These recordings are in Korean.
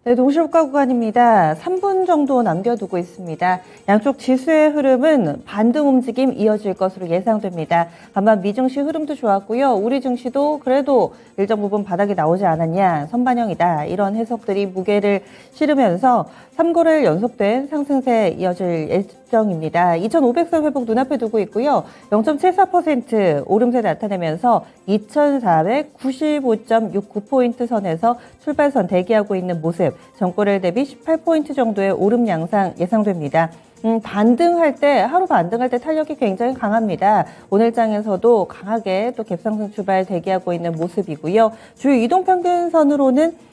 네, 동시효과 구간입니다. 3분 정도 남겨두고 있습니다. 양쪽 지수의 흐름은 반등 움직임 이어질 것으로 예상됩니다. 반면 미증시 흐름도 좋았고요. 우리 증시도 그래도 일정 부분 바닥이 나오지 않았냐, 선반영이다. 이런 해석들이 무게를 실으면서 3거래일 연속된 상승세 이어질 예정입니다. 2,500선 회복 눈앞에 두고 있고요. 0.74% 오름세 나타내면서 2,495.69포인트 선에서 출발선 대기하고 있는 모습, 전고래일 대비 18포인트 정도의 오름 양상 예상됩니다. 반등할 때, 하루 반등할 때 탄력이 굉장히 강합니다. 오늘 장에서도 강하게 또 갭상승 출발 대기하고 있는 모습이고요. 주요 이동평균선으로는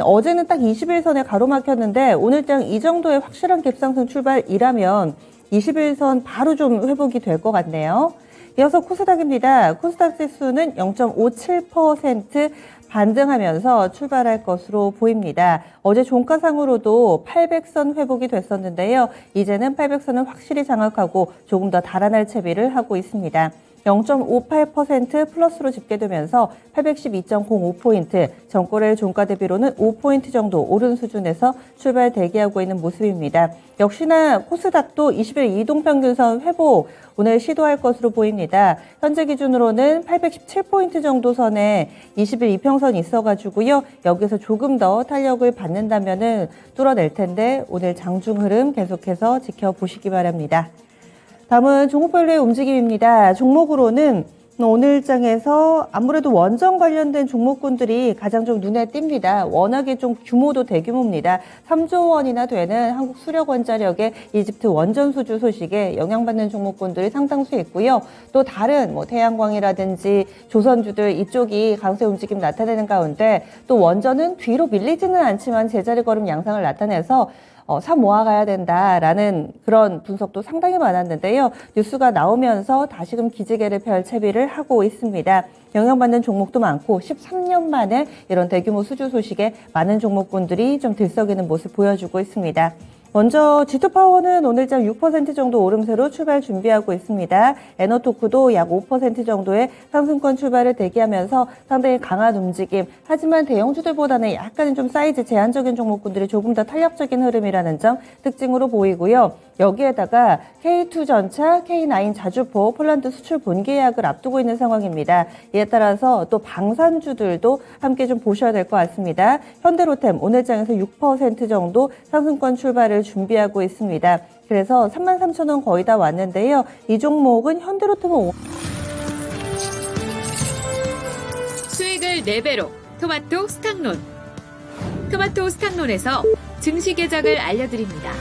어제는 딱 21선에 가로막혔는데 오늘 장 이 정도의 확실한 갭상승 출발이라면 21선 바로 좀 회복이 될 것 같네요. 이어서 코스닥입니다. 코스닥 지수는 0.57% 반등하면서 출발할 것으로 보입니다. 어제 종가상으로도 800선 회복이 됐었는데요. 이제는 800선을 확실히 장악하고 조금 더 달아날 채비를 하고 있습니다. 0.58% 플러스로 집계되면서 812.05포인트, 전고래일 종가 대비로는 5포인트 정도 오른 수준에서 출발 대기하고 있는 모습입니다. 역시나 코스닥도 20일 이동평균선 회복 오늘 시도할 것으로 보입니다. 현재 기준으로는 817포인트 정도 선에 20일 이평선이 있어가지고요. 여기서 조금 더 탄력을 받는다면은 뚫어낼 텐데 오늘 장중 흐름 계속해서 지켜보시기 바랍니다. 다음은 종목별로의 움직임입니다. 종목으로는 오늘 장에서 아무래도 원전 관련된 종목군들이 가장 좀 눈에 띕니다. 워낙에 좀 규모도 대규모입니다. 3조 원이나 되는 한국 수력원자력의 이집트 원전 수주 소식에 영향받는 종목군들이 상당수 있고요. 또 다른 태양광이라든지 조선주들 이쪽이 강세 움직임 나타내는 가운데 또 원전은 뒤로 밀리지는 않지만 제자리 걸음 양상을 나타내서 사 모아가야 된다라는 그런 분석도 상당히 많았는데요. 뉴스가 나오면서 다시금 기지개를 펼 채비를 하고 있습니다. 영향받는 종목도 많고 13년 만에 이런 대규모 수주 소식에 많은 종목군들이 좀 들썩이는 모습 보여주고 있습니다. 먼저 G2파워는 오늘장 6% 정도 오름세로 출발 준비하고 있습니다. 에너토크도 약 5% 정도의 상승권 출발을 대기하면서 상당히 강한 움직임. 하지만 대형주들보다는 약간은 좀 사이즈 제한적인 종목군들이 조금 더 탄력적인 흐름이라는 점 특징으로 보이고요. 여기에다가 K2전차, K9 자주포, 폴란드 수출 본계 예약을 앞두고 있는 상황입니다. 이에 따라서 또 방산주들도 함께 좀 보셔야 될 것 같습니다. 현대로템 오늘장에서 6% 정도 상승권 출발을 준비하고 있습니다. 그래서 33,000원 거의 다 왔는데요. 이 종목은 현대로템은 수익을 4배로 토마토 스탁론. 토마토 스탁론에서 증시 계정을 알려드립니다.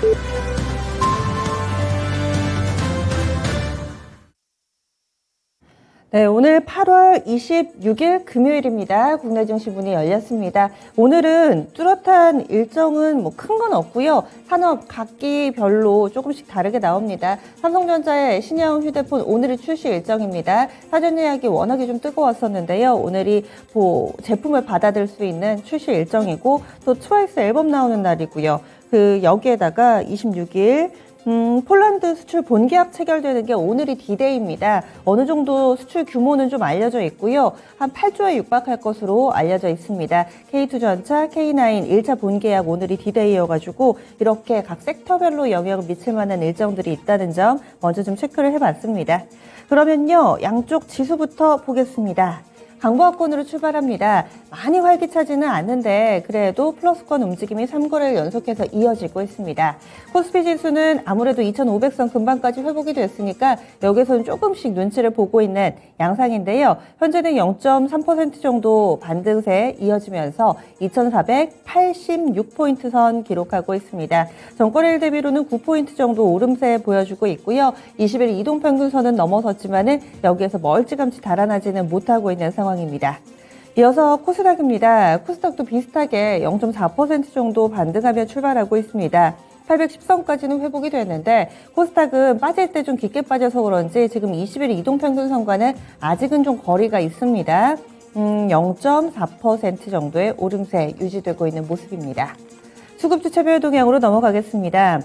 네, 오늘 8월 26일 금요일입니다. 국내 증시 문이 열렸습니다. 오늘은 뚜렷한 일정은 큰 건 없고요. 산업 각기별로 조금씩 다르게 나옵니다. 삼성전자의 신형 휴대폰 오늘이 출시 일정입니다. 사전 예약이 워낙에 좀 뜨거웠었는데요. 오늘이 제품을 받아들 수 있는 출시 일정이고 또 트와이스 앨범 나오는 날이고요. 여기에다가 26일 폴란드 수출 본계약 체결되는 게 오늘이 D-Day입니다. 어느 정도 수출 규모는 좀 알려져 있고요. 한 8조에 육박할 것으로 알려져 있습니다. K2전차, K9 1차 본계약 오늘이 D-Day여가지고 이렇게 각 섹터별로 영향을 미칠 만한 일정들이 있다는 점 먼저 좀 체크를 해봤습니다. 그러면요, 양쪽 지수부터 보겠습니다. 강보합권으로 출발합니다. 많이 활기차지는 않는데 그래도 플러스권 움직임이 3거래일 연속해서 이어지고 있습니다. 코스피 지수는 아무래도 2,500선 근방까지 회복이 됐으니까 여기서는 조금씩 눈치를 보고 있는 양상인데요. 현재는 0.3% 정도 반등세 이어지면서 2,486포인트 선 기록하고 있습니다. 전거래일 대비로는 9포인트 정도 오름세 보여주고 있고요. 20일 이동평균선은 넘어섰지만은 여기에서 멀찌감치 달아나지는 못하고 있는 상황입니다. 이어서 코스닥입니다. 코스닥도 비슷하게 0.4% 정도 반등하며 출발하고 있습니다. 810선까지는 회복이 됐는데 코스닥은 빠질 때 좀 깊게 빠져서 그런지 지금 20일 이동평균선과는 아직은 좀 거리가 있습니다. 0.4% 정도의 오름세 유지되고 있는 모습입니다. 수급주차별 동향으로 넘어가겠습니다.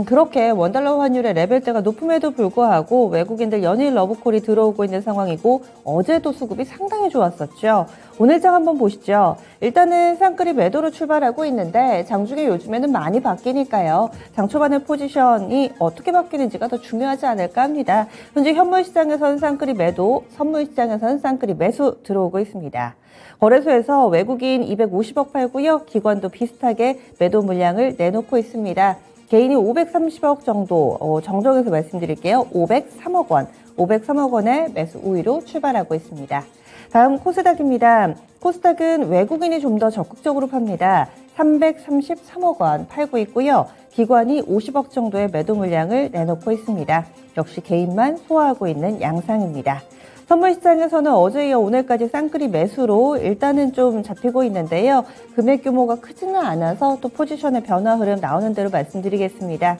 그렇게 원달러 환율의 레벨대가 높음에도 불구하고 외국인들 연일 러브콜이 들어오고 있는 상황이고 어제도 수급이 상당히 좋았었죠. 오늘 장 한번 보시죠. 일단은 쌍끌이 매도로 출발하고 있는데 장중에 요즘에는 많이 바뀌니까요. 장 초반의 포지션이 어떻게 바뀌는지가 더 중요하지 않을까 합니다. 현재 현물 시장에서는 쌍끌이 매도, 선물 시장에서는 쌍끌이 매수 들어오고 있습니다. 거래소에서 외국인 250억 팔고요. 기관도 비슷하게 매도 물량을 내놓고 있습니다. 개인이 530억 정도 정정해서 말씀드릴게요. 503억 원, 503억 원의 매수 우위로 출발하고 있습니다. 다음 코스닥입니다. 코스닥은 외국인이 좀 더 적극적으로 팝니다. 333억 원 팔고 있고요. 기관이 50억 정도의 매도 물량을 내놓고 있습니다. 역시 개인만 소화하고 있는 양상입니다. 선물시장에서는 어제 이어 오늘까지 쌍끌이 매수로 일단은 좀 잡히고 있는데요. 금액 규모가 크지는 않아서 또 포지션의 변화 흐름 나오는 대로 말씀드리겠습니다.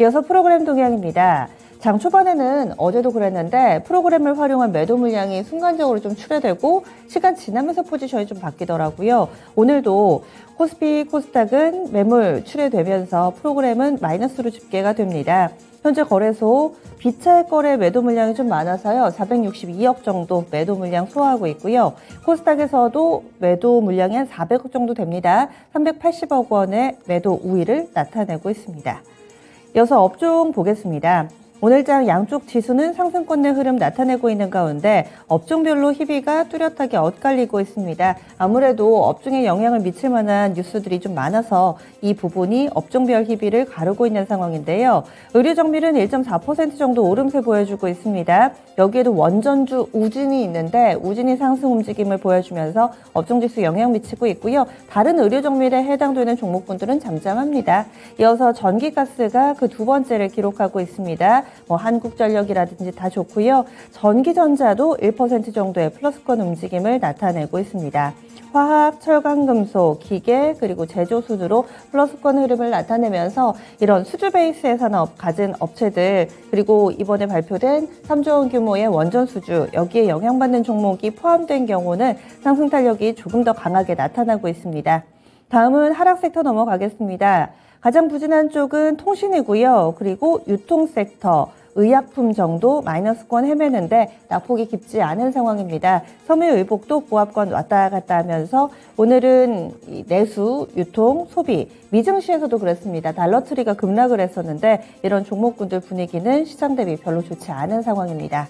이어서 프로그램 동향입니다. 장 초반에는 어제도 그랬는데 프로그램을 활용한 매도 물량이 순간적으로 좀 출회되고 시간 지나면서 포지션이 좀 바뀌더라고요. 오늘도 코스피, 코스닥은 매물 출회되면서 프로그램은 마이너스로 집계가 됩니다. 현재 거래소 비차익 거래 매도 물량이 좀 많아서요. 462억 정도 매도 물량 소화하고 있고요. 코스닥에서도 매도 물량이 한 400억 정도 됩니다. 380억 원의 매도 우위를 나타내고 있습니다. 이어서 업종 보겠습니다. 오늘장 양쪽 지수는 상승권의 흐름 나타내고 있는 가운데 업종별로 희비가 뚜렷하게 엇갈리고 있습니다. 아무래도 업종에 영향을 미칠 만한 뉴스들이 좀 많아서 이 부분이 업종별 희비를 가르고 있는 상황인데요. 의류정밀은 1.4% 정도 오름세 보여주고 있습니다. 여기에도 원전주 우진이 있는데 우진이 상승 움직임을 보여주면서 업종지수 영향 미치고 있고요. 다른 의류정밀에 해당되는 종목군들은 잠잠합니다. 이어서 전기가스가 그 두 번째를 기록하고 있습니다. 한국전력이라든지 다 좋고요. 전기전자도 1% 정도의 플러스권 움직임을 나타내고 있습니다. 화학, 철강, 금속, 기계, 그리고 제조 순으로 플러스권 흐름을 나타내면서 이런 수주 베이스의 산업 가진 업체들 그리고 이번에 발표된 3조 원 규모의 원전 수주 여기에 영향받는 종목이 포함된 경우는 상승 탄력이 조금 더 강하게 나타나고 있습니다. 다음은 하락 섹터 넘어가겠습니다. 가장 부진한 쪽은 통신이고요. 그리고 유통 섹터, 의약품 정도 마이너스권 헤매는데 낙폭이 깊지 않은 상황입니다. 섬유의복도 보합권 왔다 갔다 하면서 오늘은 내수, 유통, 소비, 미증시에서도 그랬습니다. 달러트리가 급락을 했었는데 이런 종목군들 분위기는 시장 대비 별로 좋지 않은 상황입니다.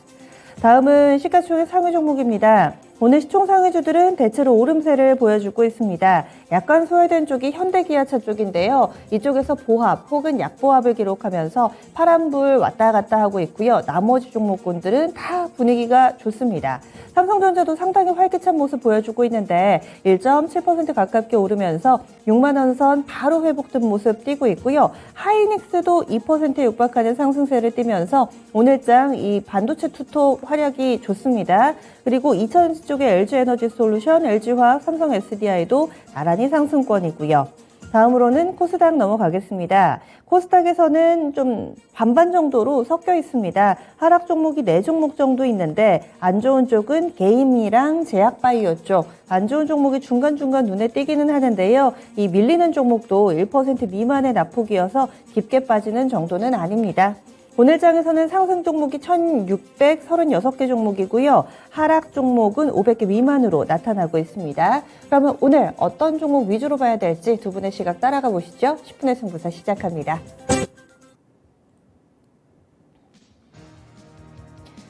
다음은 시가총액 상위 종목입니다. 오늘 시총 상위주들은 대체로 오름세를 보여주고 있습니다. 약간 소외된 쪽이 현대기아차 쪽인데요. 이쪽에서 보합 혹은 약보합을 기록하면서 파란불 왔다 갔다 하고 있고요. 나머지 종목군들은 다 분위기가 좋습니다. 삼성전자도 상당히 활기찬 모습 보여주고 있는데 1.7% 가깝게 오르면서 6만 원 선 바로 회복된 모습 띄고 있고요. 하이닉스도 2%에 육박하는 상승세를 띠면서 오늘장 이 반도체 투톱 활약이 좋습니다. 그리고 2000년대 쪽의 LG에너지솔루션, LG화학, 삼성 SDI도 나란히 상승권이고요. 다음으로는 코스닥 넘어가겠습니다. 코스닥에서는 좀 반반 정도로 섞여 있습니다. 하락 종목이 4종목 정도 있는데 안 좋은 쪽은 게임이랑 제약바이오 쪽, 안 좋은 종목이 중간중간 눈에 띄기는 하는데요. 이 밀리는 종목도 1% 미만의 낙폭이어서 깊게 빠지는 정도는 아닙니다. 오늘 장에서는 상승 종목이 1,636개 종목이고요. 하락 종목은 500개 미만으로 나타나고 있습니다. 그러면 오늘 어떤 종목 위주로 봐야 될지 두 분의 시각 따라가 보시죠. 10분의 승부사 시작합니다.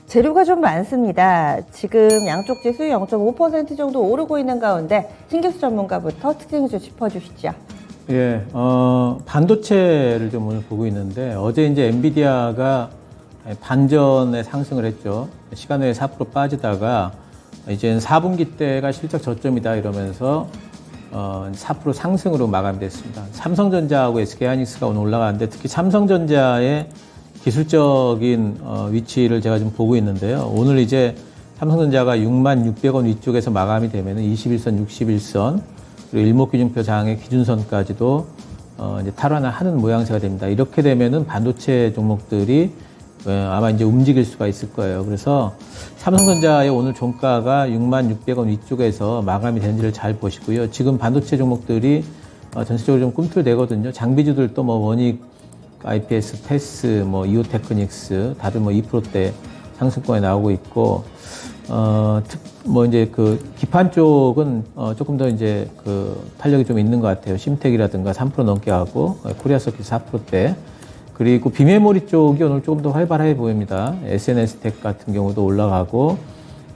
재료가 좀 많습니다. 지금 양쪽 지수 0.5% 정도 오르고 있는 가운데 신기수 전문가부터 특징을 좀 짚어주시죠. 예, 반도체를 좀 오늘 보고 있는데 어제 이제 엔비디아가 반전의 상승을 했죠. 시간 외에 4% 빠지다가 이제는 4분기 때가 실적 저점이다 이러면서 4% 상승으로 마감됐습니다. 삼성전자하고 SK하이닉스가 오늘 올라가는데 특히 삼성전자의 기술적인 위치를 제가 좀 보고 있는데요. 오늘 이제 삼성전자가 66,600원 위쪽에서 마감이 되면은 21선, 61선 그리고 일목균형표 장의 기준선까지도 이제 탈환하는 모양새가 됩니다. 이렇게 되면은 반도체 종목들이 아마 이제 움직일 수가 있을 거예요. 그래서 삼성전자의 오늘 종가가 66,600원 위쪽에서 마감이 되는지를 잘 보시고요. 지금 반도체 종목들이 전체적으로 좀 꿈틀대거든요. 장비주들도 뭐 원익 IPS, 테스, 뭐 이오 테크닉스 다들 뭐 2%대 상승권에 나오고 있고 뭐 이제 그 기판 쪽은 조금 더 이제 그 탄력이 좀 있는 것 같아요. 심텍이라든가 3% 넘게 하고 코리아 서킷 4%대. 그리고 비메모리 쪽이 오늘 조금 더 활발해 보입니다. SNS텍 같은 경우도 올라가고,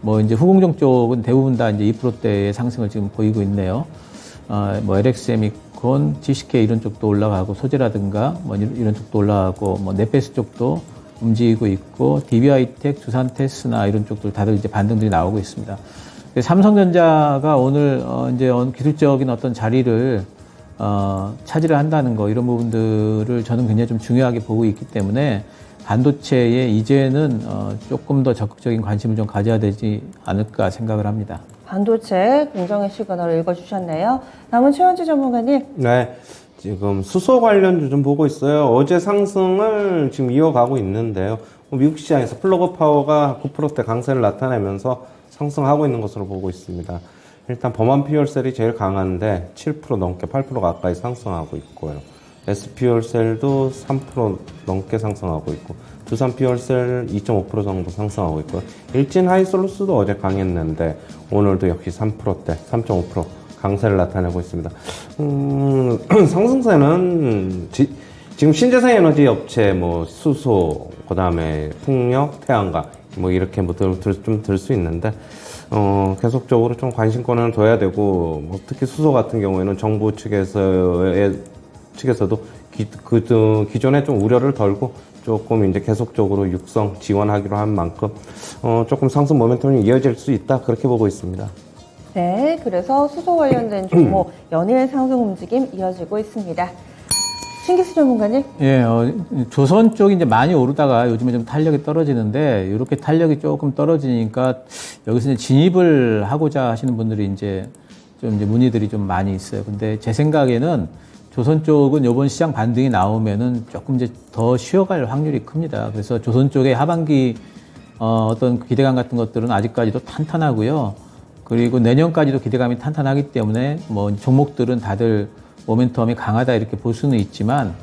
뭐 이제 후공정 쪽은 대부분 다 이제 2%대의 상승을 지금 보이고 있네요. 뭐 LX세미콘, GCK 이런 쪽도 올라가고, 소재라든가 뭐 이런 쪽도 올라가고, 뭐 넷베이스 쪽도 움직이고 있고, DB하이텍, 두산테스나 이런 쪽들 다들 이제 반등들이 나오고 있습니다. 삼성전자가 오늘 이제 기술적인 어떤 자리를 차지를 한다는 거, 이런 부분들을 저는 굉장히 좀 중요하게 보고 있기 때문에 반도체에 이제는 조금 더 적극적인 관심을 좀 가져야 되지 않을까 생각을 합니다. 반도체 긍정의 시그널을 읽어주셨네요. 다음은 최원지 전문가님. 네. 지금 수소 관련주 좀 보고 있어요. 어제 상승을 지금 이어가고 있는데요. 미국 시장에서 플러그 파워가 9%대 강세를 나타내면서 상승하고 있는 것으로 보고 있습니다. 일단 범한 퓨얼셀이 제일 강한데 7% 넘게 8% 가까이 상승하고 있고요. SPuel셀도 3% 넘게 상승하고 있고, 두산 퓨얼셀 2.5% 정도 상승하고 있고요. 일진 하이솔루스도 어제 강했는데 오늘도 역시 3%대 3.5% 강세를 나타내고 있습니다. 상승세는 지금 신재생 에너지 업체, 뭐 수소, 그 다음에 풍력, 태양광 뭐 이렇게 뭐 좀 들 수 있는데 계속적으로 좀 관심권을 둬야 되고, 뭐 특히 수소 같은 경우에는 정부 측에서도 기존에 좀 우려를 덜고 조금 이제 계속적으로 육성 지원하기로 한 만큼 조금 상승 모멘텀이 이어질 수 있다, 그렇게 보고 있습니다. 네, 그래서 수소 관련된 종목 연일 상승 움직임 이어지고 있습니다. 신기수 전문가님. 예, 조선 쪽이 이제 많이 오르다가 요즘에 좀 탄력이 떨어지는데, 이렇게 탄력이 조금 떨어지니까 여기서 이제 진입을 하고자 하시는 분들이 이제 좀 이제 문의들이 좀 많이 있어요. 근데 제 생각에는 조선 쪽은 이번 시장 반등이 나오면은 조금 이제 더 쉬어갈 확률이 큽니다. 그래서 조선 쪽의 하반기 어떤 기대감 같은 것들은 아직까지도 탄탄하고요. 그리고 내년까지도 기대감이 탄탄하기 때문에 뭐 종목들은 다들 모멘텀이 강하다 이렇게 볼 수는 있지만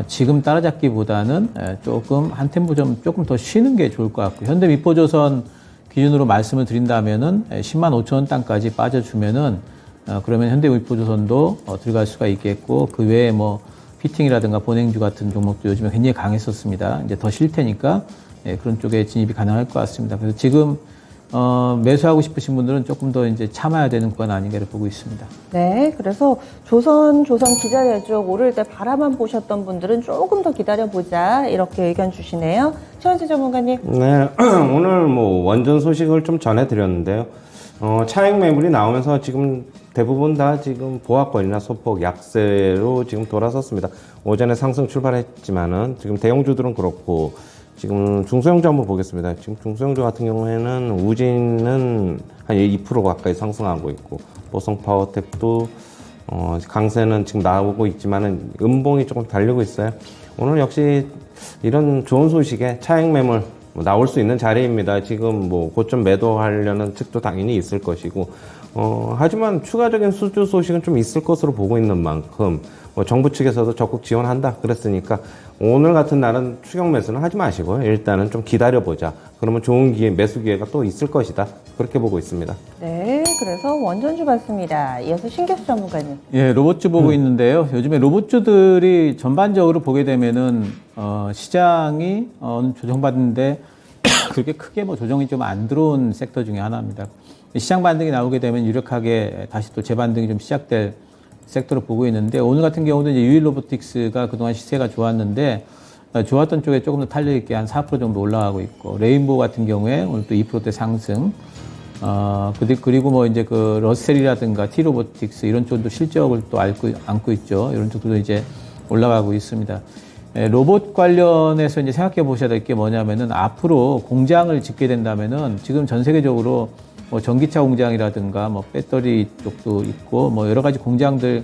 지금 따라잡기보다는 조금 한 템포 조금 더 쉬는 게 좋을 것 같고, 현대미포조선 기준으로 말씀을 드린다면은 10만 5천 원 땅까지 빠져주면은 그러면 현대미포조선도 들어갈 수가 있겠고, 그 외에 뭐 피팅이라든가 보냉주 같은 종목도 요즘에 굉장히 강했었습니다. 이제 더 쉴 테니까 그런 쪽에 진입이 가능할 것 같습니다. 그래서 지금 매수하고 싶으신 분들은 조금 더 이제 참아야 되는 구간 아닌가를 보고 있습니다. 네, 그래서 조선 기자재쪽 오를 때 바라만 보셨던 분들은 조금 더 기다려보자, 이렇게 의견 주시네요. 최원지 전문가님. 네, 오늘 뭐 원전 소식을 좀 전해드렸는데요. 차익 매물이 나오면서 지금 대부분 다 지금 보합권이나 소폭 약세로 지금 돌아섰습니다. 오전에 상승 출발했지만은 지금 대형주들은 그렇고, 지금 중소형주 한번 보겠습니다. 지금 중소형주 같은 경우에는 우진은 한 2% 가까이 상승하고 있고, 보성파워텍도 강세는 지금 나오고 있지만은 음봉이 조금 달리고 있어요. 오늘 역시 이런 좋은 소식에 차익 매물 나올 수 있는 자리입니다. 지금 뭐 고점 매도하려는 측도 당연히 있을 것이고, 하지만 추가적인 수주 소식은 좀 있을 것으로 보고 있는 만큼, 뭐 정부 측에서도 적극 지원한다 그랬으니까 오늘 같은 날은 추격 매수는 하지 마시고요. 일단은 좀 기다려보자. 그러면 좋은 매수 기회가 또 있을 것이다, 그렇게 보고 있습니다. 네, 그래서 원전주 봤습니다. 이어서 신기수 전문가님. 예, 로봇주 보고 있는데요. 요즘에 로봇주들이 전반적으로 보게 되면은 시장이 조정받는데 그렇게 크게 뭐 조정이 좀 안 들어온 섹터 중에 하나입니다. 시장 반등이 나오게 되면 유력하게 다시 또 재반등이 좀 시작될 섹터로 보고 있는데, 오늘 같은 경우도 이제 유일 로보틱스가 그동안 시세가 좋았는데 좋았던 쪽에 조금 더 탄력 있게 한 4% 정도 올라가고 있고, 레인보우 같은 경우에 오늘 또 2%대 상승. 그리고 뭐 이제 그 러셀이라든가 T로보틱스 이런 쪽도 실적을 또 안고 있죠. 이런 쪽도 이제 올라가고 있습니다. 로봇 관련해서 이제 생각해 보셔야 될 게 뭐냐면은, 앞으로 공장을 짓게 된다면은 지금 전 세계적으로 뭐 전기차 공장이라든가 뭐 배터리 쪽도 있고 뭐 여러 가지 공장들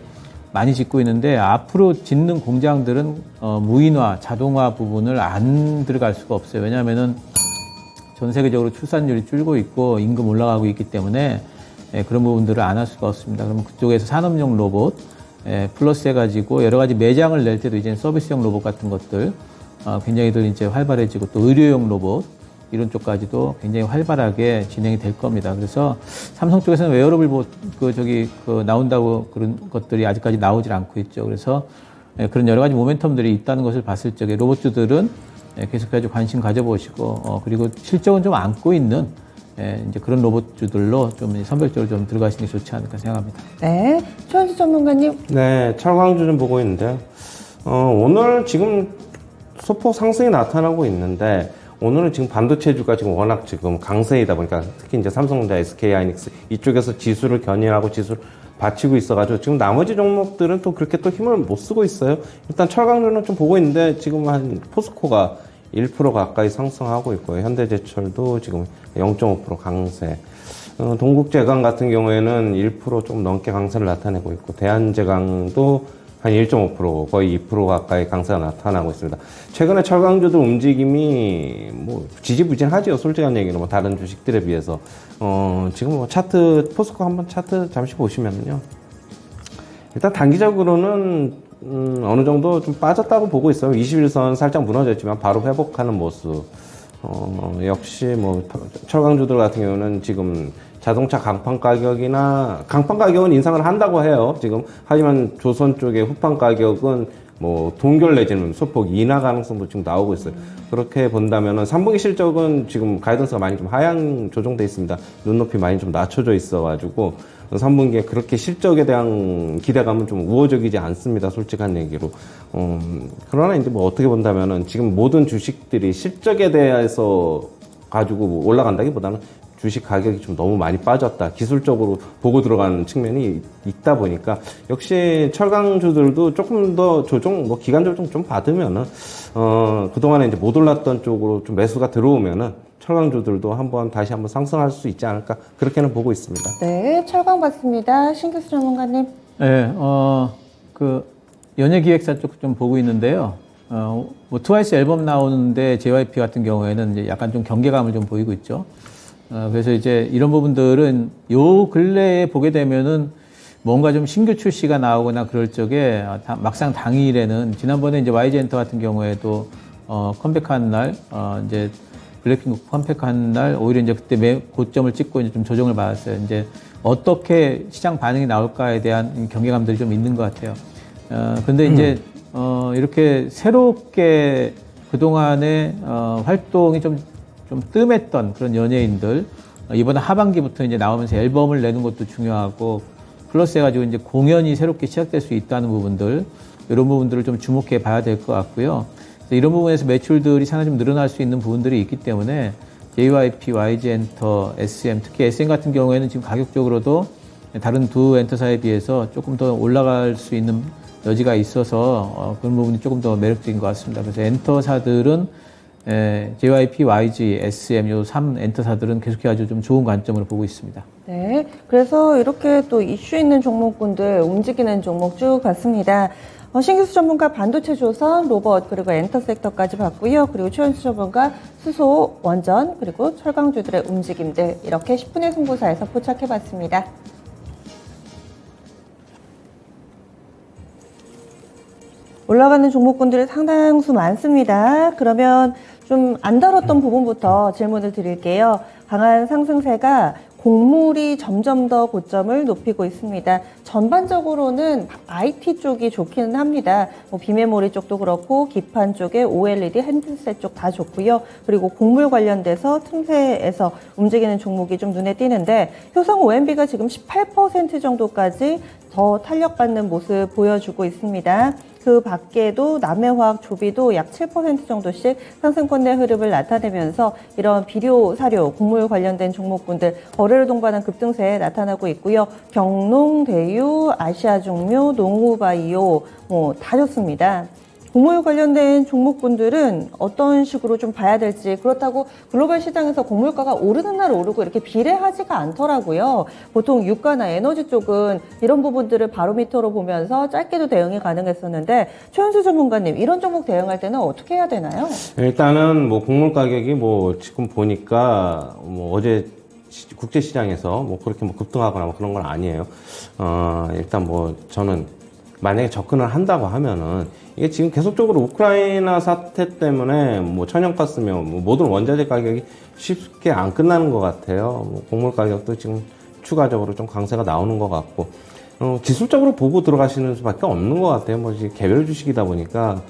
많이 짓고 있는데, 앞으로 짓는 공장들은 무인화, 자동화 부분을 안 들어갈 수가 없어요. 왜냐하면은 전 세계적으로 출산율이 줄고 있고 임금 올라가고 있기 때문에 그런 부분들을 안 할 수가 없습니다. 그러면 그쪽에서 산업용 로봇, 플러스 해가지고 여러 가지 매장을 낼 때도 이제 서비스용 로봇 같은 것들 굉장히들 이제 활발해지고 또 의료용 로봇 이런 쪽까지도 굉장히 활발하게 진행이 될 겁니다. 그래서 삼성 쪽에서는 웨어러블 나온다고 그런 것들이 아직까지 나오질 않고 있죠. 그래서 그런 여러 가지 모멘텀들이 있다는 것을 봤을 적에 로봇주들은 계속해서 관심 가져보시고 그리고 실적은 좀 안고 있는 이제 그런 로봇주들로 좀 선별적으로 좀 들어가시는 게 좋지 않을까 생각합니다. 네, 최현수 전문가님. 네, 철강주 좀 보고 있는데요. 오늘 지금 소폭 상승이 나타나고 있는데 오늘은 지금 반도체주가 지금 워낙 지금 강세이다 보니까 특히 이제 삼성전자, SK하이닉스 이쪽에서 지수를 견인하고 지수를 받치고 있어가지고 지금 나머지 종목들은 또 그렇게 또 힘을 못 쓰고 있어요. 일단 철강주는 좀 보고 있는데 지금 한 포스코가 1% 가까이 상승하고 있고요. 현대제철도 지금 0.5% 강세. 동국제강 같은 경우에는 1% 좀 넘게 강세를 나타내고 있고 대한제강도 한 1.5% 거의 2% 가까이 강세가 나타나고 있습니다. 최근에 철강주들 움직임이 뭐 지지부진하죠. 솔직한 얘기는 뭐 다른 주식들에 비해서 지금 뭐 차트 포스코 한번 차트 잠시 보시면요. 일단 단기적으로는 어느 정도 좀 빠졌다고 보고 있어요. 21선 살짝 무너졌지만 바로 회복하는 모습. 역시 뭐 철강주들 같은 경우는 지금 자동차 강판 가격은 인상을 한다고 해요. 지금 하지만 조선 쪽의 후판 가격은 뭐 동결 내지는 소폭 인하 가능성도 지금 나오고 있어요. 그렇게 본다면은 3분기 실적은 지금 가이던스가 많이 좀 하향 조정돼 있습니다. 눈높이 많이 좀 낮춰져 있어가지고 3분기에 그렇게 실적에 대한 기대감은 좀 우호적이지 않습니다. 솔직한 얘기로. 그러나 이제 뭐 어떻게 본다면은 지금 모든 주식들이 실적에 대해서 가지고 올라간다기보다는 주식 가격이 좀 너무 많이 빠졌다. 기술적으로 보고 들어가는 측면이 있다 보니까 역시 철강주들도 조금 더 조정, 뭐 기간 조정 좀 받으면은 그동안에 이제 못 올랐던 쪽으로 좀 매수가 들어오면은 철강주들도 다시 한번 상승할 수 있지 않을까 그렇게는 보고 있습니다. 네, 철강 봤습니다. 신규수 전문가님. 네, 연예기획사 쪽 좀 보고 있는데요. 뭐 트와이스 앨범 나오는데 JYP 같은 경우에는 이제 약간 좀 경계감을 좀 보이고 있죠. 그래서 이제 이런 부분들은 요 근래에 보게 되면은 뭔가 좀 신규 출시가 나오거나 그럴 적에 막상 당일에는 지난번에 이제 YG엔터 같은 경우에도 컴백한 날, 이제 블랙핑크 컴백한 날 오히려 이제 그때 고점을 찍고 이제 좀 조정을 받았어요. 이제 어떻게 시장 반응이 나올까에 대한 경계감들이 좀 있는 것 같아요. 근데 이제 이렇게 새롭게 그동안의 활동이 좀 뜸했던 그런 연예인들 이번 하반기부터 이제 나오면서 앨범을 내는 것도 중요하고 플러스 해가지고 이제 공연이 새롭게 시작될 수 있다는 부분들 이런 부분들을 좀 주목해 봐야 될 것 같고요. 이런 부분에서 매출들이 상당히 좀 늘어날 수 있는 부분들이 있기 때문에 JYP, YG엔터, SM 특히 SM 같은 경우에는 지금 가격적으로도 다른 두 엔터사에 비해서 조금 더 올라갈 수 있는 여지가 있어서 그런 부분이 조금 더 매력적인 것 같습니다. 그래서 엔터사들은 JYP, YG, SM 요 3 엔터사들은 계속해 아주 좀 좋은 관점으로 보고 있습니다. 네, 그래서 이렇게 또 이슈 있는 종목군들 움직이는 종목 쭉 봤습니다. 신기수 전문가 반도체 조선, 로봇, 그리고 엔터 섹터까지 봤고요. 그리고 최현수 전문가 수소, 원전, 그리고 철강주들의 움직임들 이렇게 10분의 승부사에서 포착해봤습니다. 올라가는 종목군들이 상당수 많습니다. 그러면 좀 안 다뤘던 부분부터 질문을 드릴게요. 강한 상승세가 곡물이 점점 더 고점을 높이고 있습니다. 전반적으로는 IT 쪽이 좋기는 합니다. 뭐 비메모리 쪽도 그렇고 기판 쪽에 OLED 핸드셋 쪽 다 좋고요. 그리고 곡물 관련돼서 틈새에서 움직이는 종목이 좀 눈에 띄는데 효성 OMB가 지금 18% 정도까지 더 탄력받는 모습 보여주고 있습니다. 그 밖에도 남해화학, 조비도 약 7% 정도씩 상승권의 흐름을 나타내면서 이런 비료, 사료, 곡물 관련된 종목군들 거래를 동반한 급등세에 나타나고 있고요. 경농, 대유, 아시아종묘, 농후바이오 다 좋습니다. 곡물 관련된 종목군들은 어떤 식으로 좀 봐야 될지 그렇다고 글로벌 시장에서 곡물가가 오르는 날 오르고 이렇게 비례하지가 않더라고요. 보통 유가나 에너지 쪽은 이런 부분들을 바로미터로 보면서 짧게도 대응이 가능했었는데 최현수 전문가님 이런 종목 대응할 때는 어떻게 해야 되나요? 일단은 뭐 곡물 가격이 뭐 지금 보니까 뭐 어제 국제 시장에서 뭐 그렇게 뭐 급등하거나 뭐 그런 건 아니에요. 일단 뭐 저는 만약에 접근을 한다고 하면은 이게 지금 계속적으로 우크라이나 사태 때문에 뭐 천연가스며 뭐 모든 원자재 가격이 쉽게 안 끝나는 것 같아요. 뭐 곡물 가격도 지금 추가적으로 좀 강세가 나오는 것 같고, 기술적으로 보고 들어가시는 수밖에 없는 것 같아요. 뭐 이제 개별 주식이다 보니까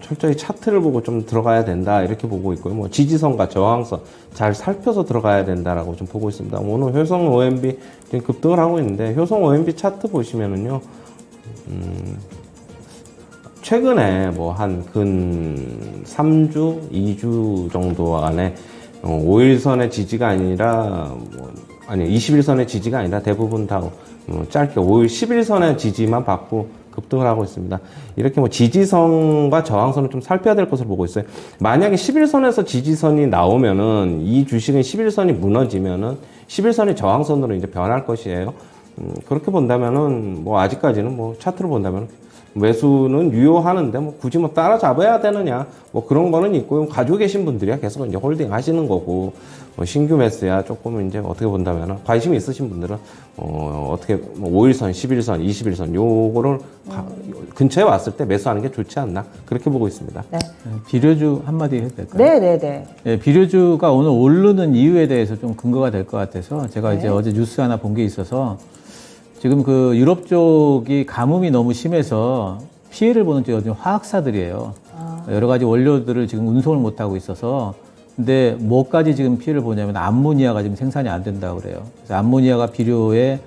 철저히 차트를 보고 좀 들어가야 된다 이렇게 보고 있고요. 뭐 지지선과 저항선 잘 살펴서 들어가야 된다라고 좀 보고 있습니다. 오늘 효성 OMB 지금 급등을 하고 있는데, 효성 OMB 차트 보시면은요, 최근에 뭐 한 근 3주, 2주 정도 안에 5일선의 지지가 아니라 21선의 지지가 아니라 대부분 다 짧게 5일, 11선의 지지만 받고 급등을 하고 있습니다. 이렇게 뭐 지지선과 저항선을 좀 살펴야 될 것으로 보고 있어요. 만약에 11선에서 지지선이 나오면은 이 주식은 11선이 무너지면은 11선이 저항선으로 이제 변할 것이에요. 그렇게 본다면은 뭐 아직까지는 뭐 차트로 본다면 매수는 유효하는데 뭐 굳이 뭐 따라잡아야 되느냐 뭐 그런 거는 있고요. 가지고 계신 분들이야 계속 이제 홀딩 하시는 거고, 뭐 신규 매수야 조금 이제 어떻게 본다면은 관심이 있으신 분들은 어떻게 뭐 5일선, 11선, 21선 요거를 근처에 왔을 때 매수하는 게 좋지 않나 그렇게 보고 있습니다. 네. 비료주 한마디 해도 될까요? 네네네. 네, 비료주가 오늘 오르는 이유에 대해서 좀 근거가 될 것 같아서 제가 이제 어제 뉴스 하나 본 게 있어서, 지금 그 유럽 쪽이 가뭄이 너무 심해서 피해를 보는 쪽이 지금 화학사들이에요. 여러 가지 원료들을 지금 운송을 못 하고 있어서, 근데 뭐까지 지금 피해를 보냐면 암모니아가 지금 생산이 안 된다고 그래요. 그래서 암모니아가 비료의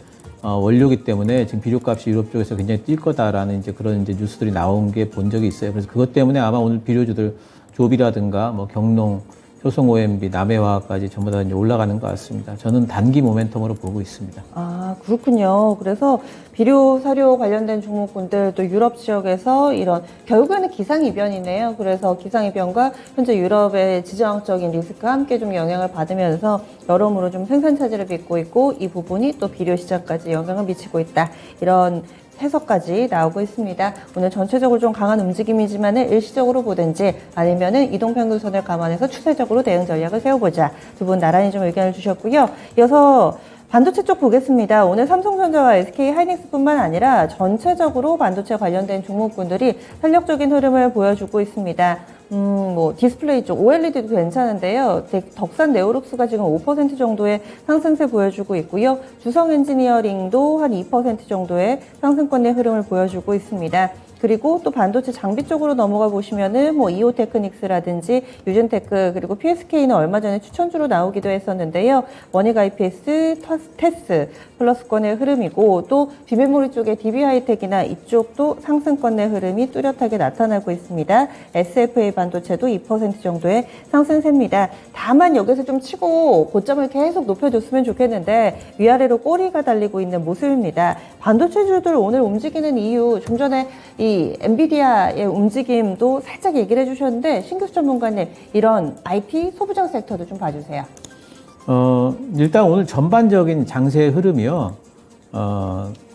원료기 때문에 지금 비료값이 유럽 쪽에서 굉장히 뛸 거다라는 이제 그런 이제 뉴스들이 나온 게 본 적이 있어요. 그래서 그것 때문에 아마 오늘 비료주들 조비라든가 뭐 경농, 효성 OMB, 남해화학까지 전부 다 이제 올라가는 것 같습니다. 저는 단기 모멘텀으로 보고 있습니다. 아, 그렇군요. 그래서 비료, 사료 관련된 종목군들 또 유럽 지역에서 이런 결국에는 기상이변이네요. 그래서 기상이변과 현재 유럽의 지정학적인 리스크가 함께 좀 영향을 받으면서 여러모로 좀 생산 차질을 빚고 있고, 이 부분이 또 비료 시장까지 영향을 미치고 있다. 이런 해석까지 나오고 있습니다. 오늘 전체적으로 좀 강한 움직임이지만은 일시적으로 보든지 아니면은 이동평균선을 감안해서 추세적으로 대응 전략을 세워보자. 두 분 나란히 좀 의견을 주셨고요. 이어서 반도체 쪽 보겠습니다. 오늘 삼성전자와 SK하이닉스뿐만 아니라 전체적으로 반도체 관련된 종목군들이 탄력적인 흐름을 보여주고 있습니다. 뭐 디스플레이 쪽 OLED도 괜찮은데요. 덕산 네오룩스가 지금 5% 정도의 상승세 보여주고 있고요. 주성 엔지니어링도 한 2% 정도의 상승권의 흐름을 보여주고 있습니다. 그리고 또 반도체 장비 쪽으로 넘어가 보시면은 뭐 이오테크닉스라든지 유젠테크, 그리고 PSK는 얼마 전에 추천주로 나오기도 했었는데요. 원익 IPS, 테스 플러스권의 흐름이고, 또 비메모리 쪽의 DB하이텍이나 이쪽도 상승권의 흐름이 뚜렷하게 나타나고 있습니다. SFA 반도체도 2% 정도의 상승세입니다. 다만 여기서 좀 치고 고점을 계속 높여줬으면 좋겠는데 위아래로 꼬리가 달리고 있는 모습입니다. 반도체주들 오늘 움직이는 이유, 좀 전에 이 엔비디아의 움직임도 살짝 얘기를 해주셨는데, 신규수 전문가님, 이런 IT 소부장 섹터도 좀 봐주세요. 일단 오늘 전반적인 장세의 흐름이요,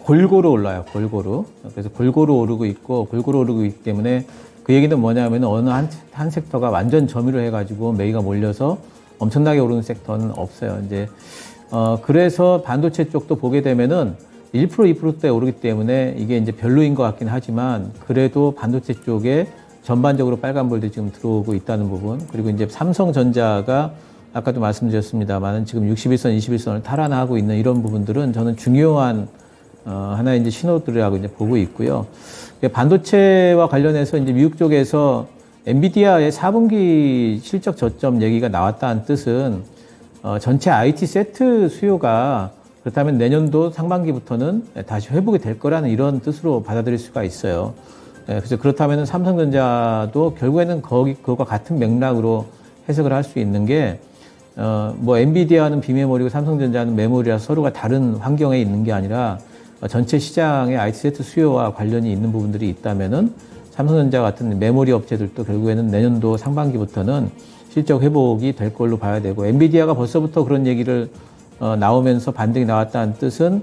골고루 올라요, 골고루. 그래서 골고루 오르고 있고, 골고루 오르고 있기 때문에 그 얘기는 뭐냐면 어느 한 섹터가 완전 점유를 해가지고 매기가 몰려서 엄청나게 오르는 섹터는 없어요. 이제, 그래서 반도체 쪽도 보게 되면은 1%, 2%대 오르기 때문에 이게 이제 별로인 것 같긴 하지만, 그래도 반도체 쪽에 전반적으로 빨간불도 지금 들어오고 있다는 부분, 그리고 이제 삼성전자가 아까도 말씀드렸습니다만 지금 61선, 21선을 탈환하고 있는 이런 부분들은 저는 중요한 하나의 이제 신호들이라고 이제 보고 있고요. 반도체와 관련해서 이제 미국 쪽에서 엔비디아의 4분기 실적 저점 얘기가 나왔다는 뜻은 전체 IT 세트 수요가 그렇다면 내년도 상반기부터는 다시 회복이 될 거라는 이런 뜻으로 받아들일 수가 있어요. 그래서 그렇다면 삼성전자도 결국에는 그거와 같은 맥락으로 해석을 할 수 있는 게, 뭐 엔비디아는 비메모리고 삼성전자는 메모리라서 서로가 다른 환경에 있는 게 아니라 전체 시장의 IT 세트 수요와 관련이 있는 부분들이 있다면은 삼성전자 같은 메모리 업체들도 결국에는 내년도 상반기부터는 실적 회복이 될 걸로 봐야 되고, 엔비디아가 벌써부터 그런 얘기를 나오면서 반등이 나왔다는 뜻은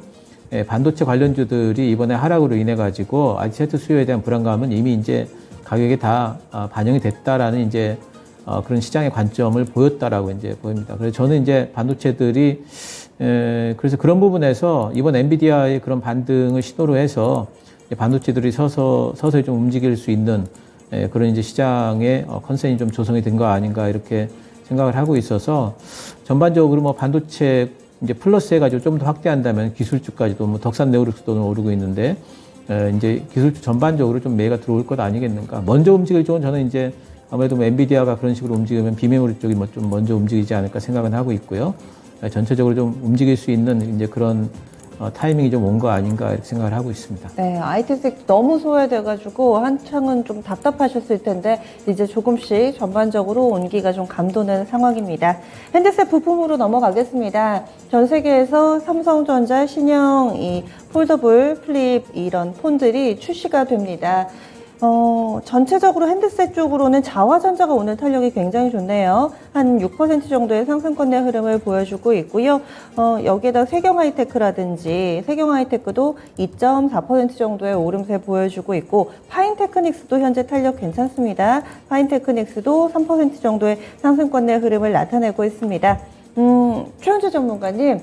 반도체 관련주들이 이번에 하락으로 인해 가지고 IT 세트 수요에 대한 불안감은 이미 이제 가격에 다 반영이 됐다라는 이제 그런 시장의 관점을 보였다라고 이제 보입니다. 그래서 저는 이제 반도체들이 그래서 그런 부분에서 이번 엔비디아의 그런 반등을 시도로 해서 반도체들이 서서히 좀 움직일 수 있는 그런 이제 시장의 컨센이 좀 조성이 된 거 아닌가 이렇게 생각을 하고 있어서 전반적으로 뭐 반도체 이제 플러스 해가지고 좀 더 확대한다면 기술주까지도 뭐 덕산 네오룩스도 오르고 있는데 이제 기술주 전반적으로 좀 매가 들어올 것 아니겠는가. 먼저 움직일 쪽은 저는 이제 아무래도 뭐 엔비디아가 그런 식으로 움직이면 비메모리 쪽이 뭐 좀 먼저 움직이지 않을까 생각은 하고 있고요. 전체적으로 좀 움직일 수 있는 이제 그런 타이밍이 좀 온 거 아닌가 이렇게 생각을 하고 있습니다. 네, IT 섹터 너무 소외돼가지고 한창은 좀 답답하셨을 텐데 이제 조금씩 전반적으로 온기가 좀 감도는 상황입니다. 핸드셋 부품으로 넘어가겠습니다. 전 세계에서 삼성전자 신형 이 폴더블 플립 이런 폰들이 출시가 됩니다. 전체적으로 핸드셋 쪽으로는 자화전자가 오늘 탄력이 굉장히 좋네요. 한 6% 정도의 상승권 내 흐름을 보여주고 있고요. 여기에다 세경하이테크라든지 세경하이테크도 2.4% 정도의 오름세 보여주고 있고 파인테크닉스도 현재 탄력 괜찮습니다. 파인테크닉스도 3% 정도의 상승권 내 흐름을 나타내고 있습니다. 최현주 전문가님,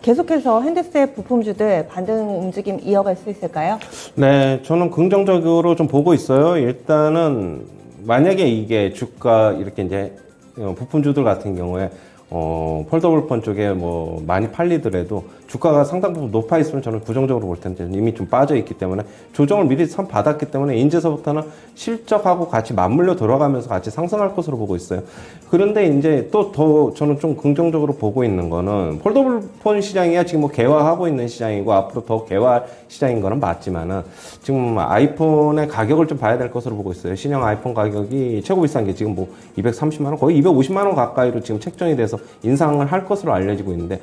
계속해서 핸드셋 부품주들 반등 움직임 이어갈 수 있을까요? 네, 저는 긍정적으로 좀 보고 있어요. 일단은 만약에 이게 주가 이렇게 이제 부품주들 같은 경우에 폴더블 폰 쪽에 뭐 많이 팔리더라도 주가가 상당 부분 높아 있으면 저는 부정적으로 볼 텐데 이미 좀 빠져 있기 때문에 조정을 미리 선 받았기 때문에 이제서부터는 실적하고 같이 맞물려 돌아가면서 같이 상승할 것으로 보고 있어요. 그런데 이제 또 더 저는 좀 긍정적으로 보고 있는 거는 폴더블 폰 시장이야 지금 뭐 개화하고 있는 시장이고 앞으로 더 개화 시장인 거는 맞지만은 지금 아이폰의 가격을 좀 봐야 될 것으로 보고 있어요. 신형 아이폰 가격이 최고 비싼 게 지금 뭐 230만 원 거의 250만 원 가까이로 지금 책정이 돼서 인상을 할 것으로 알려지고 있는데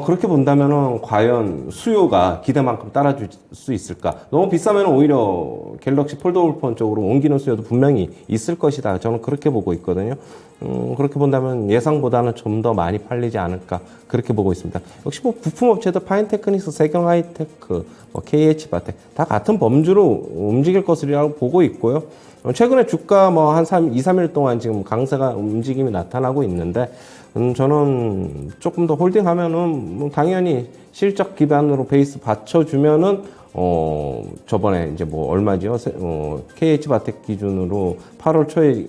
그렇게 본다면은 과연 수요가 기대만큼 따라줄 수 있을까? 너무 비싸면 오히려 갤럭시 폴더블 폰 쪽으로 옮기는 수요도 분명히 있을 것이다. 저는 그렇게 보고 있거든요. 그렇게 본다면 예상보다는 좀 더 많이 팔리지 않을까 그렇게 보고 있습니다. 역시 뭐 부품업체도 파인테크닉스, 세경하이테크, 뭐 KH바텍 다 같은 범주로 움직일 것이라고 보고 있고요. 최근에 주가 뭐 한 2, 3일 동안 지금 강세가 움직임이 나타나고 있는데 저는 조금 더 홀딩하면은 뭐 당연히 실적 기반으로 베이스 받쳐주면은 저번에 이제 뭐 얼마죠? KH바텍 기준으로 8월 초에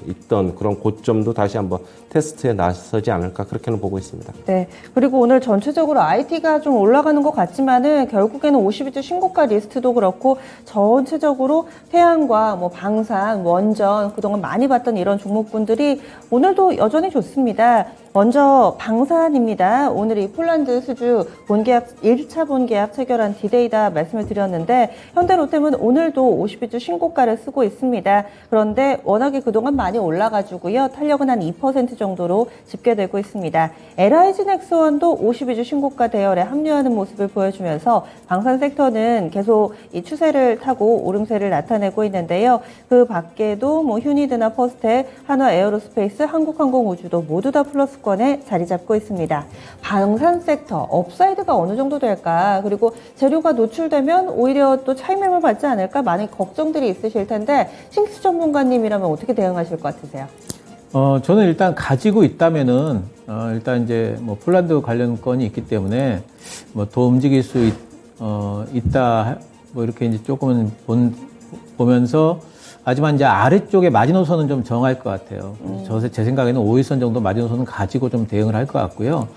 있던 그런 고점도 다시 한번 테스트에 나서지 않을까 그렇게는 보고 있습니다. 네. 그리고 오늘 전체적으로 IT가 좀 올라가는 것 같지만은 결국에는 52주 신고가 리스트도 그렇고 전체적으로 태양과 뭐 방산, 원전 그동안 많이 봤던 이런 종목군들이 오늘도 여전히 좋습니다. 먼저 방산입니다. 오늘 이 폴란드 수주 본계약 1차 본계약 체결한 디데이다 말씀을 드렸는데 현대로템은 오늘도 52주 신고가를 쓰고 있습니다. 그런데 워낙에 그동안 많이 올라가지고요. 탄력은 한 2% 정도로 집계되고 있습니다. LIG넥스원도 52주 신고가 대열에 합류하는 모습을 보여주면서 방산 섹터는 계속 이 추세를 타고 오름세를 나타내고 있는데요. 그 밖에도 뭐 휴니드나 퍼스텍, 한화 에어로스페이스, 한국항공우주도 모두 다 플러스권에 자리 잡고 있습니다. 방산 섹터 업사이드가 어느 정도 될까? 그리고 재료가 노출되면 오히려 또 차익매물 받지 않을까? 많은 걱정들이 있으실 텐데 신기수 전문가님이라면 어떻게 대응하실 것 같으세요? 저는 일단 가지고 있다면은 일단 이제 뭐 폴란드 관련 건이 있기 때문에 뭐 더 움직일 수 있다 뭐 이렇게 이제 조금은 보면서 하지만 이제 아래쪽에 마지노선은 좀 정할 것 같아요. 제 생각에는 5일선 정도 마지노선은 가지고 좀 대응을 할 것 같고요.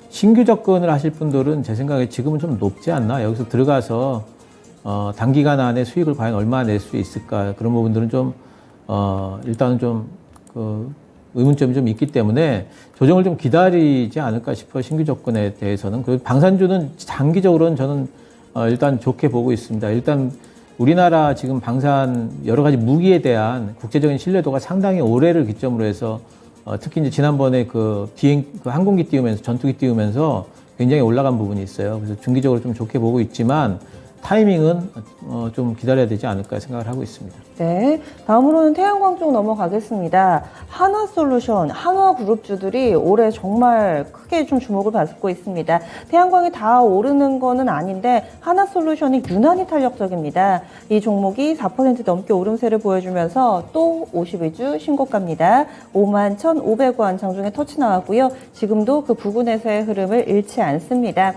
신규 접근을 하실 분들은 제 생각에 지금은 좀 높지 않나? 여기서 들어가서 단기간 안에 수익을 과연 얼마나 낼 수 있을까? 그런 부분들은 좀 일단은 좀 의문점이 좀 있기 때문에 조정을 좀 기다리지 않을까 싶어요. 신규 접근에 대해서는. 그리고 방산주는 장기적으로는 저는 일단 좋게 보고 있습니다. 일단 우리나라 지금 방산 여러 가지 무기에 대한 국제적인 신뢰도가 상당히 올해를 기점으로 해서 특히 이제 지난번에 그 항공기 띄우면서 전투기 띄우면서 굉장히 올라간 부분이 있어요. 그래서 중기적으로 좀 좋게 보고 있지만 타이밍은 좀 기다려야 되지 않을까 생각을 하고 있습니다. 네, 다음으로는 태양광 쪽 넘어가겠습니다. 한화솔루션, 한화그룹주들이 올해 정말 크게 좀 주목을 받고 있습니다. 태양광이 다 오르는 거는 아닌데 한화솔루션이 유난히 탄력적입니다. 이 종목이 4% 넘게 오름세를 보여주면서 또 52주 신고가입니다. 51,500원 장중에 터치 나왔고요. 지금도 그 부근에서의 흐름을 잃지 않습니다.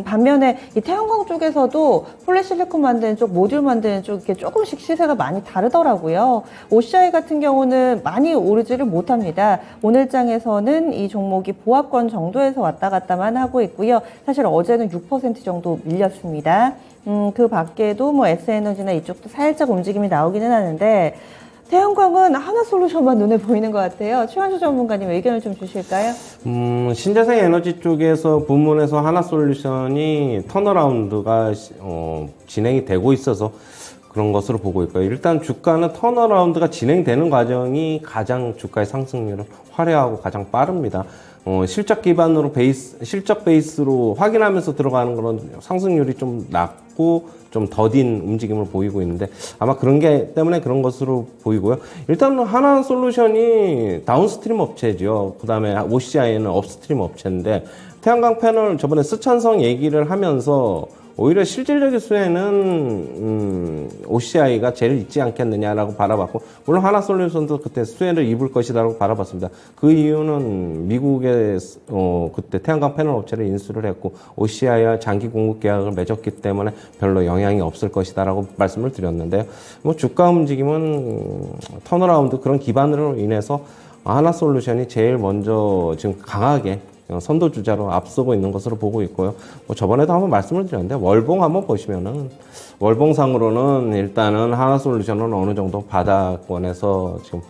반면에 이 태양광 쪽에서도 폴리실리콘 만드는 쪽, 모듈 만드는 쪽 이렇게 조금씩 시세가 많이 다르더라고요. OCI 같은 경우는 많이 오르지를 못합니다. 오늘 장에서는 이 종목이 보합권 정도에서 왔다 갔다만 하고 있고요. 사실 어제는 6% 정도 밀렸습니다. 그 밖에도 뭐 S에너지나 이쪽도 살짝 움직임이 나오기는 하는데 태양광은 하나솔루션만 눈에 보이는 것 같아요. 최원주 전문가님 의견을 좀 주실까요? 신재생 에너지 쪽에서 부문에서 하나솔루션이 턴어라운드가 진행이 되고 있어서 그런 것으로 보고 있고요. 일단 주가는 턴어라운드가 진행되는 과정이 가장 주가의 상승률은 화려하고 가장 빠릅니다. 실적 기반으로 실적 베이스로 확인하면서 들어가는 그런 상승률이 좀 낮고 좀 더딘 움직임을 보이고 있는데 아마 그런 게 때문에 그런 것으로 보이고요. 일단 하나솔루션이 다운스트림 업체죠. 그 다음에 OCI는 업스트림 업체인데 태양광 패널 저번에 스촨성 얘기를 하면서 오히려 실질적인 수혜는 OCI가 제일 있지 않겠느냐라고 바라봤고 물론 하나솔루션도 그때 수혜를 입을 것이다라고 바라봤습니다. 그 이유는 미국의 그때 태양광 패널 업체를 인수를 했고 OCI와 장기 공급 계약을 맺었기 때문에 별로 영향이 없을 것이다라고 말씀을 드렸는데요. 뭐 주가 움직임은 턴어라운드 그런 기반으로 인해서 하나솔루션이 제일 먼저 지금 강하게 선도주자로 앞서고 있는 것으로 보고 있고요. 뭐 저번에도 한번 말씀을 드렸는데 월봉 한번 보시면은 월봉상으로는 일단은 하나솔루션은 어느 정도 바닥권에서 지금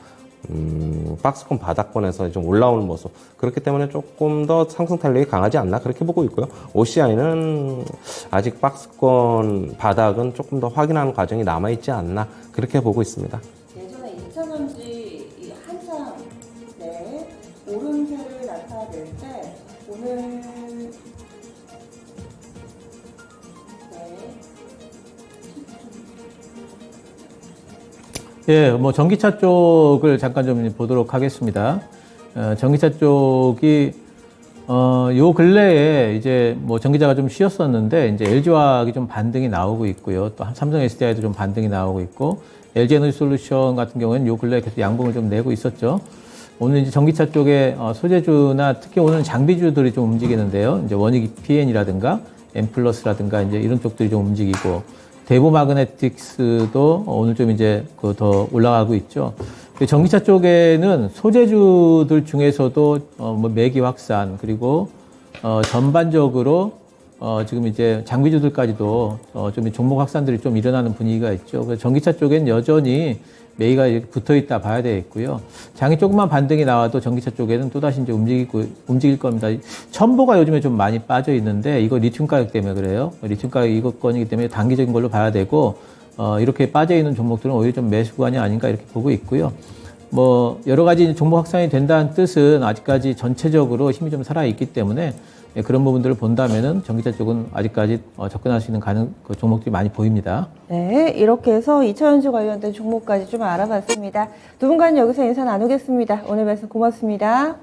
박스권 바닥권에서 좀 올라오는 모습 그렇기 때문에 조금 더 상승 탄력이 강하지 않나 그렇게 보고 있고요. OCI는 아직 박스권 바닥은 조금 더 확인하는 과정이 남아있지 않나 그렇게 보고 있습니다. 예전에 2차전지 한참 오름세를 나타낼 때 오늘 예, 뭐 전기차 쪽을 잠깐 좀 보도록 하겠습니다. 전기차 쪽이 요 근래에 이제 뭐 전기차가 좀 쉬었었는데 이제 LG화학이 좀 반등이 나오고 있고요. 또 삼성 SDI도 좀 반등이 나오고 있고 LG 에너지 솔루션 같은 경우에는 요 근래에 계속 양봉을 좀 내고 있었죠. 오늘 이제 전기차 쪽에 소재주나 특히 오늘 장비주들이 좀 움직이는데요. 이제 원익 PN이라든가 엠플러스라든가 이제 이런 쪽들이 좀 움직이고 대보 마그네틱스도 오늘 좀 이제 더 올라가고 있죠. 전기차 쪽에는 소재주들 중에서도 뭐 매기 확산 그리고 전반적으로 지금 이제 장비주들까지도 좀 종목 확산들이 좀 일어나는 분위기가 있죠. 그래서 전기차 쪽엔 여전히 매기가 붙어 있다 봐야 되겠고요. 장이 조금만 반등이 나와도 전기차 쪽에는 또다시 이제 움직일 겁니다. 첨보가 요즘에 좀 많이 빠져 있는데 이거 리튬 가격 때문에 그래요. 리튬 가격 이것건이기 때문에 단기적인 걸로 봐야 되고, 이렇게 빠져 있는 종목들은 오히려 좀 매수 구간이 아닌가 이렇게 보고 있고요. 뭐, 여러 가지 종목 확산이 된다는 뜻은 아직까지 전체적으로 힘이 좀 살아있기 때문에 그런 부분들을 본다면은 전기차 쪽은 아직까지 접근할 수 있는 종목들이 많이 보입니다. 네, 이렇게 해서 2차전지 관련된 종목까지 좀 알아봤습니다. 두 분과는 여기서 인사 나누겠습니다. 오늘 말씀 고맙습니다.